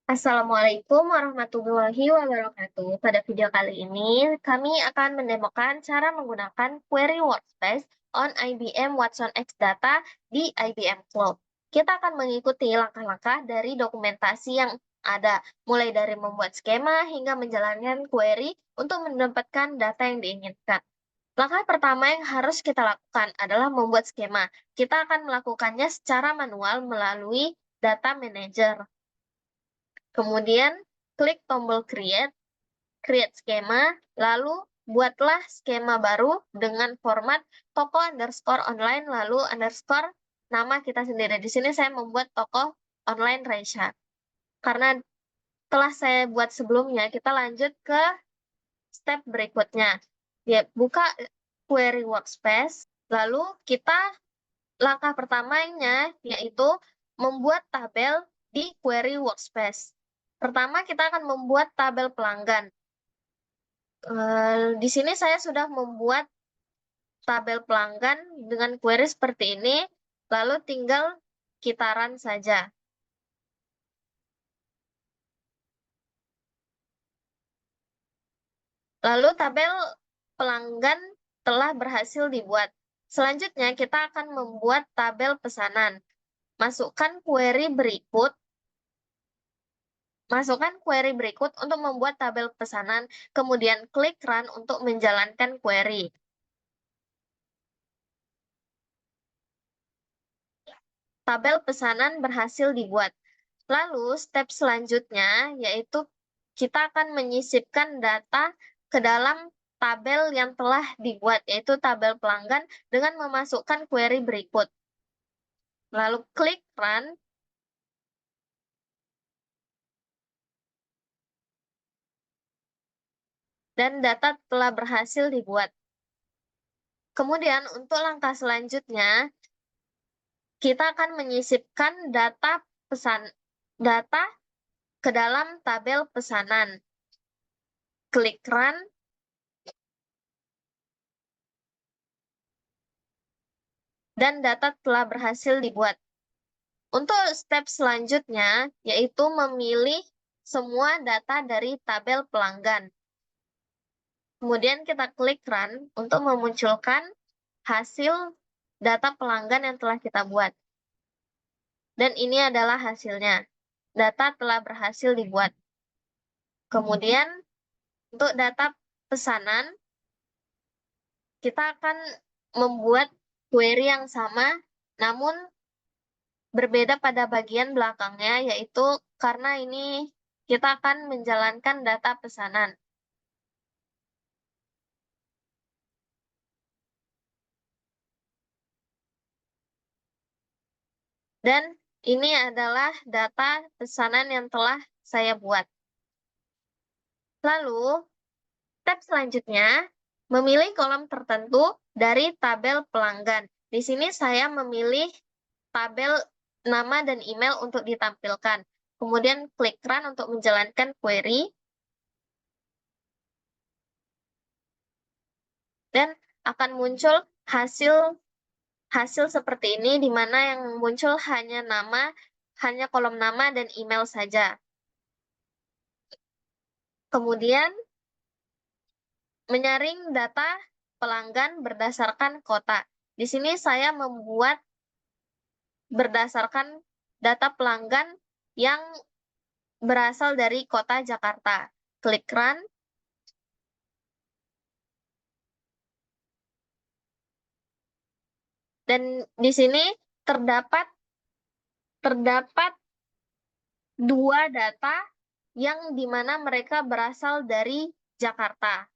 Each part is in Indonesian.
Assalamualaikum warahmatullahi wabarakatuh. Pada video kali ini, kami akan mendemokan cara menggunakan Query Workspace on IBM Watson X Data di IBM Cloud. Kita akan mengikuti langkah-langkah dari dokumentasi yang ada, mulai dari membuat skema hingga menjalankan query untuk mendapatkan data yang diinginkan. Langkah pertama yang harus kita lakukan adalah membuat skema. Kita akan melakukannya secara manual melalui Data Manager. Kemudian klik tombol create skema, lalu buatlah skema baru dengan format toko underscore online, lalu underscore nama kita sendiri. Di sini saya membuat toko online Raisya. Karena telah saya buat sebelumnya, kita lanjut ke step berikutnya. Ya, buka Query Workspace, lalu kita langkah pertamanya yaitu membuat tabel di Query Workspace. Pertama, kita akan membuat tabel pelanggan. Di sini saya sudah membuat tabel pelanggan dengan query seperti ini, lalu tinggal kita run saja. Lalu tabel pelanggan telah berhasil dibuat. Selanjutnya, kita akan membuat tabel pesanan. Masukkan query berikut untuk membuat tabel pesanan, kemudian klik Run untuk menjalankan query. Tabel pesanan berhasil dibuat. Lalu, step selanjutnya yaitu kita akan menyisipkan data ke dalam tabel yang telah dibuat, yaitu tabel pelanggan, dengan memasukkan query berikut. Lalu klik Run. Dan data telah berhasil dibuat. Kemudian untuk langkah selanjutnya, kita akan menyisipkan data ke dalam tabel pesanan. Klik Run. Dan data telah berhasil dibuat. Untuk step selanjutnya, yaitu memilih semua data dari tabel pelanggan. Kemudian kita klik Run untuk memunculkan hasil data pelanggan yang telah kita buat. Dan ini adalah hasilnya. Data telah berhasil dibuat. Kemudian, untuk data pesanan, kita akan membuat query yang sama, namun berbeda pada bagian belakangnya, yaitu karena ini kita akan menjalankan data pesanan. Dan ini adalah data pesanan yang telah saya buat. Lalu, step selanjutnya, memilih kolom tertentu dari tabel pelanggan. Di sini saya memilih tabel nama dan email untuk ditampilkan. Kemudian klik Run untuk menjalankan query. Dan akan muncul hasil seperti ini, di mana yang muncul hanya kolom nama dan email saja. Kemudian, menyaring data pelanggan berdasarkan kota. Di sini saya membuat berdasarkan data pelanggan yang berasal dari kota Jakarta. Klik Run. Dan di sini terdapat dua data yang dimana mereka berasal dari Jakarta.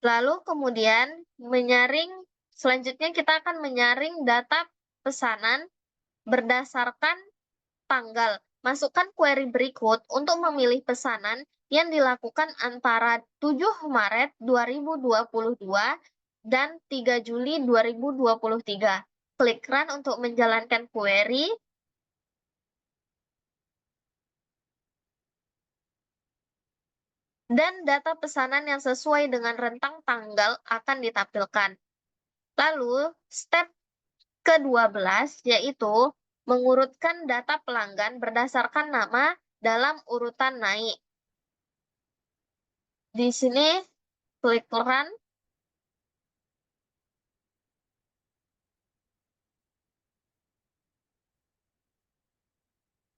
Lalu kemudian selanjutnya kita akan menyaring data pesanan berdasarkan tanggal. Masukkan query berikut untuk memilih pesanan yang dilakukan antara 7 Maret 2022 dan 3 Juli 2023. Klik Run untuk menjalankan query. Dan data pesanan yang sesuai dengan rentang tanggal akan ditampilkan. Lalu, step ke-12 yaitu mengurutkan data pelanggan berdasarkan nama dalam urutan naik. Di sini klik run.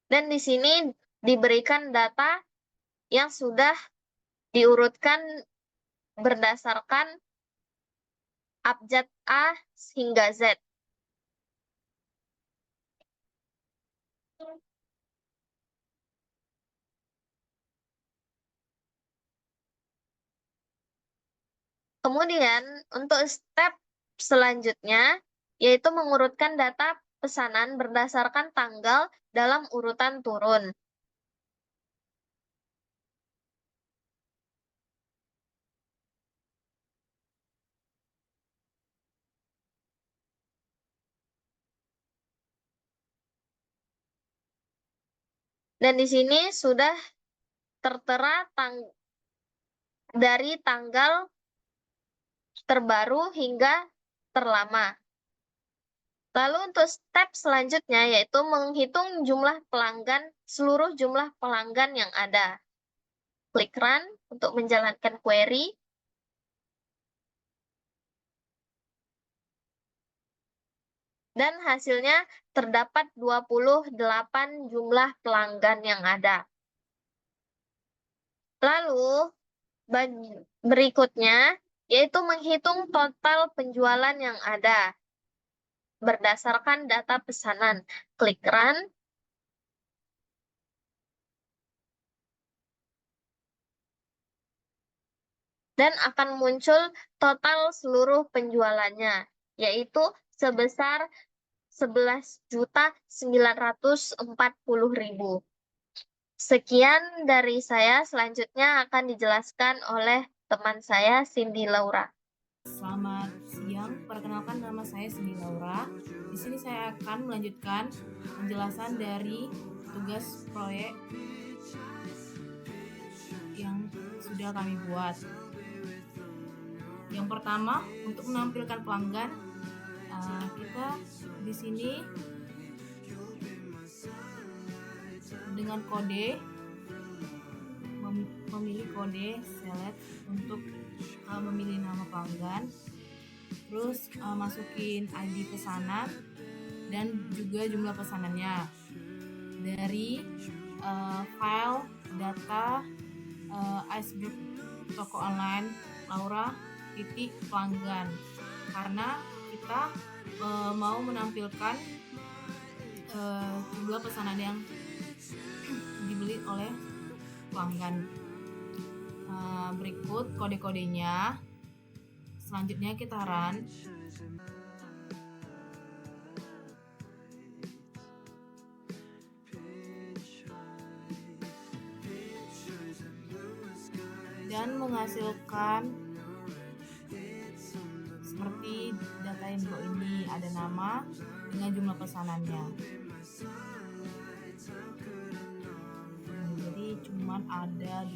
Dan di sini diberikan data yang sudah diurutkan berdasarkan abjad A hingga Z. Kemudian untuk step selanjutnya yaitu mengurutkan data pesanan berdasarkan tanggal dalam urutan turun. Dan di sini sudah tertera dari tanggal terbaru hingga terlama. Lalu untuk step selanjutnya yaitu menghitung seluruh jumlah pelanggan yang ada. Klik run untuk menjalankan query. Dan hasilnya terdapat 28 jumlah pelanggan yang ada. Lalu berikutnya yaitu menghitung total penjualan yang ada berdasarkan data pesanan. Klik run. Dan akan muncul total seluruh penjualannya, yaitu sebesar 11.940.000. Sekian dari saya, selanjutnya akan dijelaskan oleh teman saya, Cindy Laura. Selamat siang, perkenalkan nama saya Cindy Laura. Di sini saya akan melanjutkan penjelasan dari tugas proyek yang sudah kami buat. Yang pertama, untuk menampilkan pelanggan, kita di sini dengan kode memilih kode select untuk memilih nama pelanggan, terus masukin ID pesanan dan juga jumlah pesanannya dari file data iceberg toko online Laura pelanggan, karena kita mau menampilkan jumlah pesanan yang dibeli oleh pelanggan. Berikut kode-kodenya. Selanjutnya kita run. Dan menghasilkan seperti data yang di bawah ini, ada nama dengan jumlah pesanannya. Jadi cuman ada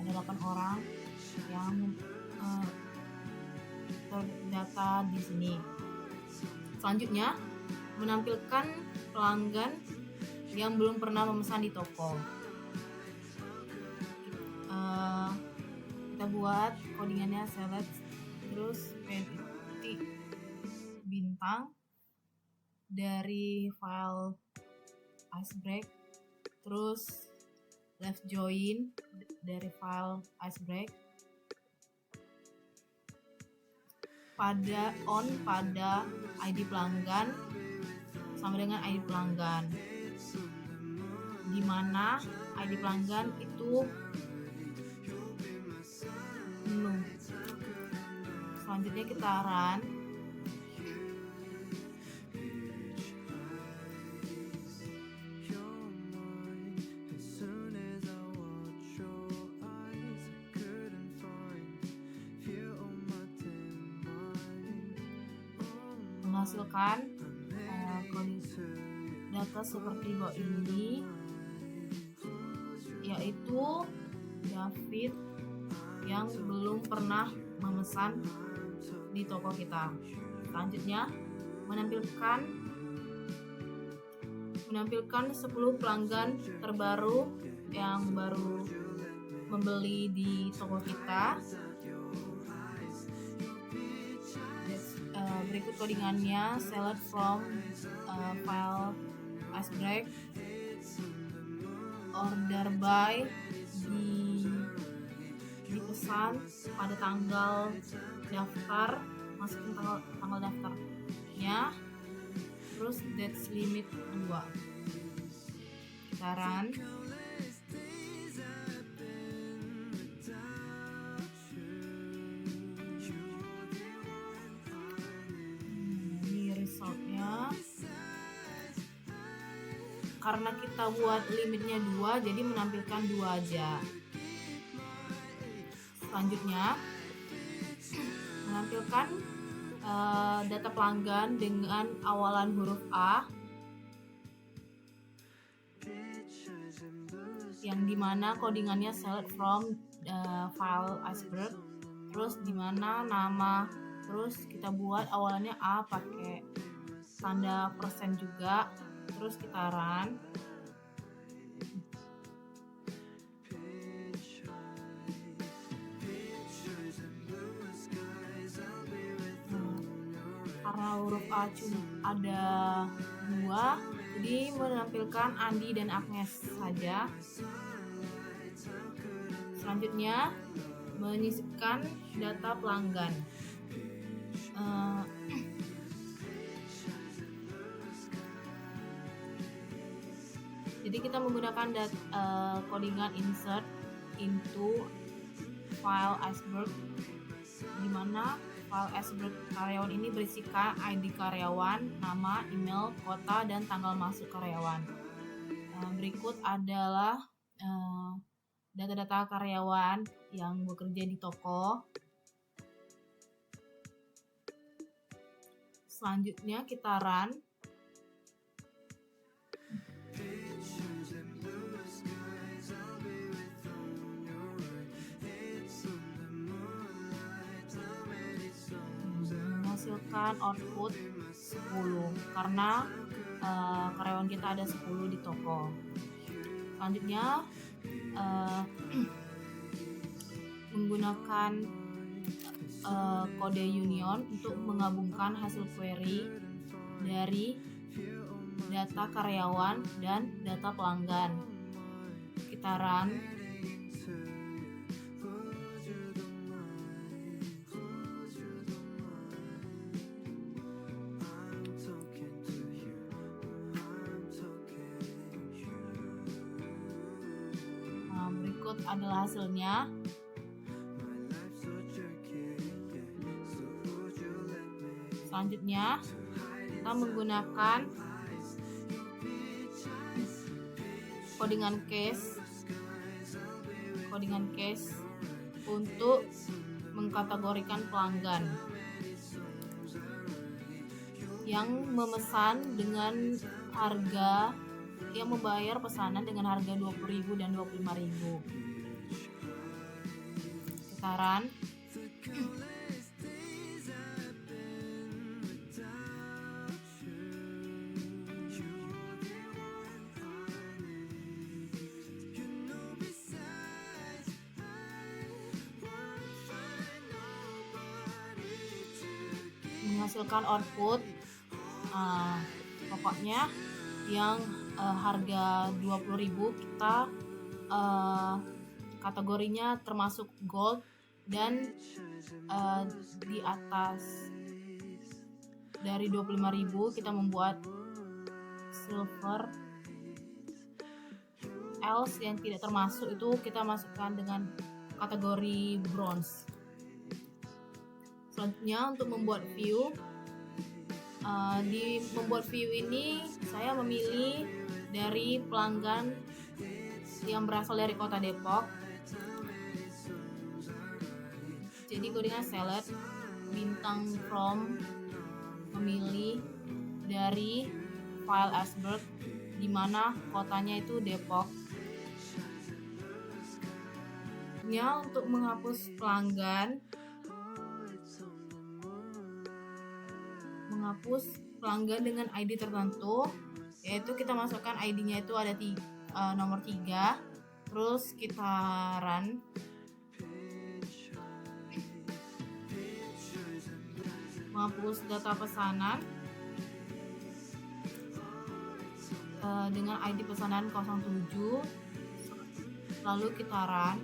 8 orang yang terdata di sini. Selanjutnya menampilkan pelanggan yang belum pernah memesan di toko. Kita buat codingannya select, terus titik bintang dari file iceberg, terus left join dari file iceberg, pada ID pelanggan sama dengan ID pelanggan, di mana ID pelanggan itu menu. Selanjutnya kita run. Menghasilkan data seperti bawah ini, yaitu David yang belum pernah memesan di toko kita. Selanjutnya menampilkan 10 pelanggan terbaru yang baru membeli di toko kita. Berikut codingannya: select from file iceberg, order by, dipesan pada tanggal daftar, masukin tanggal daftarnya, terus dates limit 2. Kita run. Ini resultnya. Karena kita buat limitnya 2, jadi menampilkan 2 aja. Selanjutnya menampilkan data pelanggan dengan awalan huruf A, yang dimana codingannya select from file iceberg, terus dimana nama, terus kita buat awalannya A pakai tanda persen juga, terus kita run. Karena huruf A cuma ada 2, jadi menampilkan Andi dan Agnes saja. Selanjutnya menyisipkan data pelanggan. Jadi kita menggunakan codingan insert into file iceberg, di mana file iceberg karyawan ini berisikan ID karyawan, nama, email, kota, dan tanggal masuk karyawan. Berikut adalah data-data karyawan yang bekerja di toko. Selanjutnya kita run. Menghasilkan output 10 karena karyawan kita ada 10 di toko. Selanjutnya menggunakan kode union untuk menggabungkan hasil query dari data karyawan dan data pelanggan. Kita run. Berikut adalah hasilnya. Selanjutnya kita menggunakan codingan case untuk mengkategorikan pelanggan yang memesan dengan harga, yang membayar pesanan dengan harga 20.000 dan 25.000. Kita run. Menghasilkan output pokoknya yang harga 20.000 kita kategorinya termasuk gold, dan di atas dari 25.000 kita membuat silver, else yang tidak termasuk itu kita masukkan dengan kategori bronze. Selanjutnya untuk membuat view, di membuat view ini saya memilih dari pelanggan yang berasal dari kota Depok. Jadi codingan select bintang from, memilih dari file iceberg di mana kotanya itu Depok. Untuk menghapus pelanggan, menghapus pelanggan dengan ID tertentu, yaitu kita masukkan ID-nya itu ada nomor 3, terus kita run. Menghapus data pesanan dengan ID pesanan 07, lalu kita run.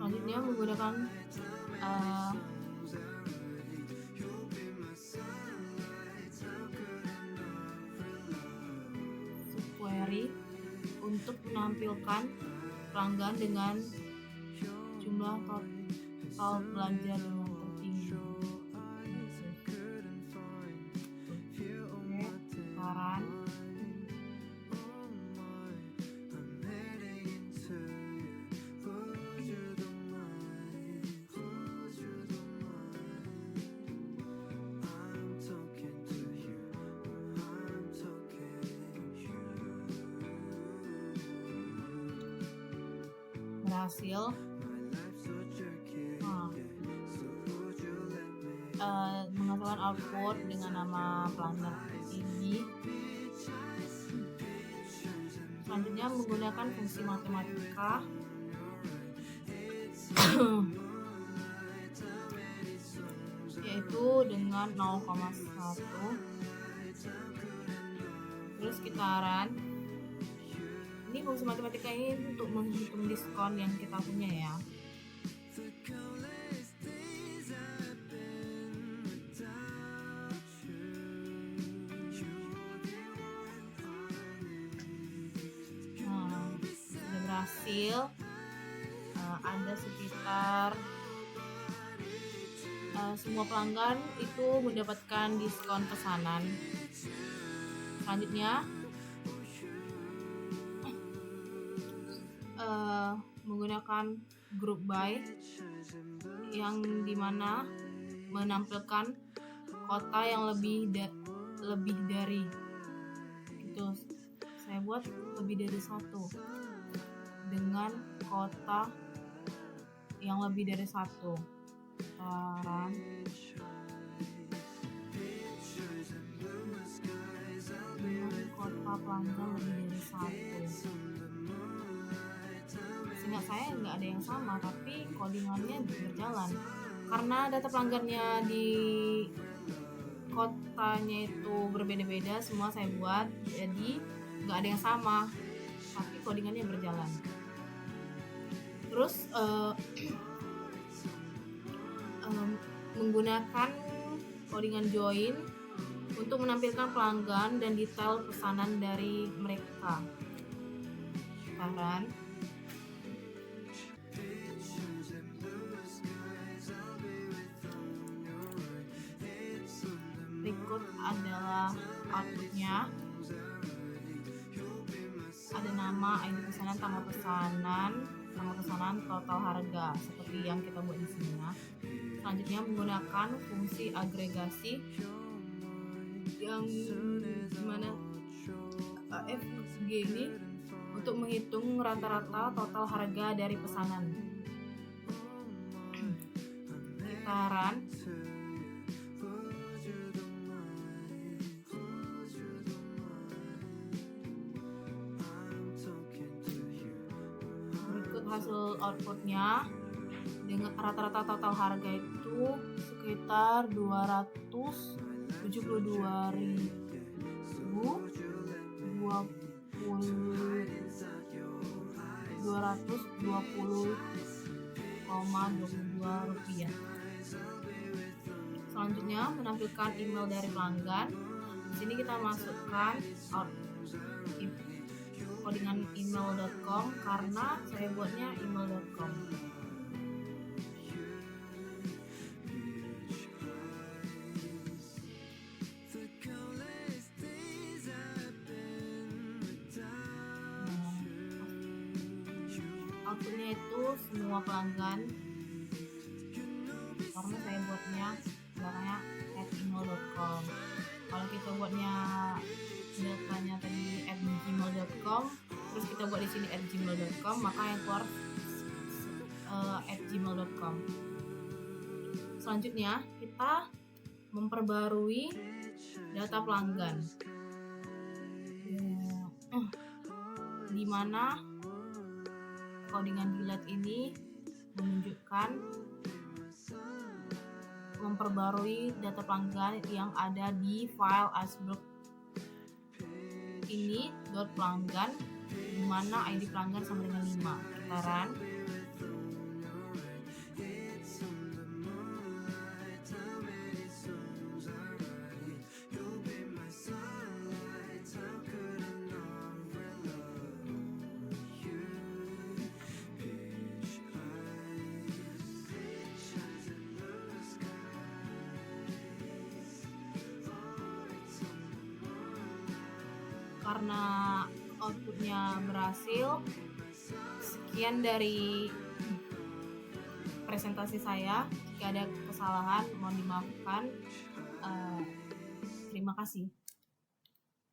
Selanjutnya menggunakan query untuk menampilkan pelanggan dengan jumlah total belanja dengan tertinggi. Saran berhasil. Menghasilkan output dengan nama pelanggan ini. Selanjutnya menggunakan fungsi matematika yaitu dengan 0,1, terus kita run. Ini fungsi matematika ini untuk menghitung diskon yang kita punya ya. Sudah berhasil. Ada sekitar semua pelanggan itu mendapatkan diskon pesanan. Selanjutnya menggunakan group by yang dimana menampilkan kota yang lebih dari itu. Saya buat lebih dari 1 dengan kota yang lebih dari 1. Saran dengan kota pelanggan lebih dari 1. Seingat saya nggak ada yang sama, tapi codingannya berjalan karena data pelanggannya di kotanya itu berbeda-beda. Semua saya buat, jadi nggak ada yang sama, tapi codingannya berjalan. Terus menggunakan codingan join untuk menampilkan pelanggan dan detail pesanan dari mereka. Saran berikut adalah outputnya. Ada nama, ID pesanan, tanggal pesanan, total harga seperti yang kita buat di sini ya. Selanjutnya menggunakan fungsi agregasi yang dimana AFG ini untuk menghitung rata-rata total harga dari pesanan. Kita run. Berikut hasil outputnya. Dengan rata-rata total harga itu sekitar 220,22 rupiah. Selanjutnya menampilkan email dari pelanggan. Di sini kita masukkan codingan email.com karena saya buatnya email.com. Outputnya itu semua pelanggan karena saya buatnya belakangnya @email.com. Kalau kita buatnya datanya tadi @gmail.com, terus kita buat di sini @gmail.com, maka yang keluar @gmail.com. Selanjutnya kita memperbarui data pelanggan, di mana codingan delete ini menunjukkan memperbarui data pelanggan yang ada di file iceberg ini .pelanggan, di mana ID pelanggan sama dengan 5. Kita run. Karena outputnya berhasil, sekian dari presentasi saya. Jika ada kesalahan mohon dimaafkan. Terima kasih.